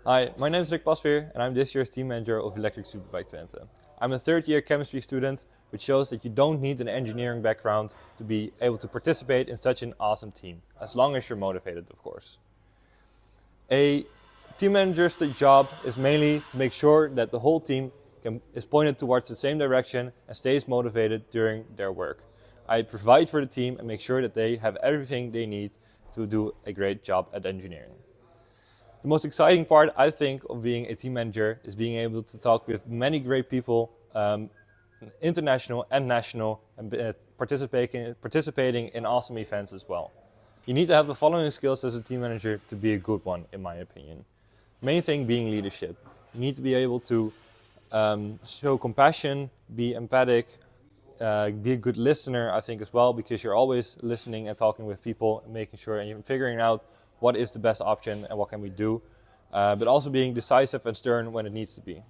Hi, my name is Rick Pasveer and I'm this year's team manager of Electric Superbike Twente. I'm a third year chemistry student, which shows that you don't need an engineering background to be able to participate in such an awesome team, as long as you're motivated, of course. A team manager's job is mainly to make sure that the whole team is pointed towards the same direction and stays motivated during their work. I provide for the team and make sure that they have everything they need to do a great job at engineering. The most exciting part, I think, of being a team manager is being able to talk with many great people, international and national, and participating in awesome events as well. You need to have the following skills as a team manager to be a good one, in my opinion. Main thing being leadership. You need to be able to show compassion, be empathic, be a good listener, I think, as well, because you're always listening and talking with people and making sure and you're figuring out what is the best option and what can we do, but also being decisive and stern when it needs to be.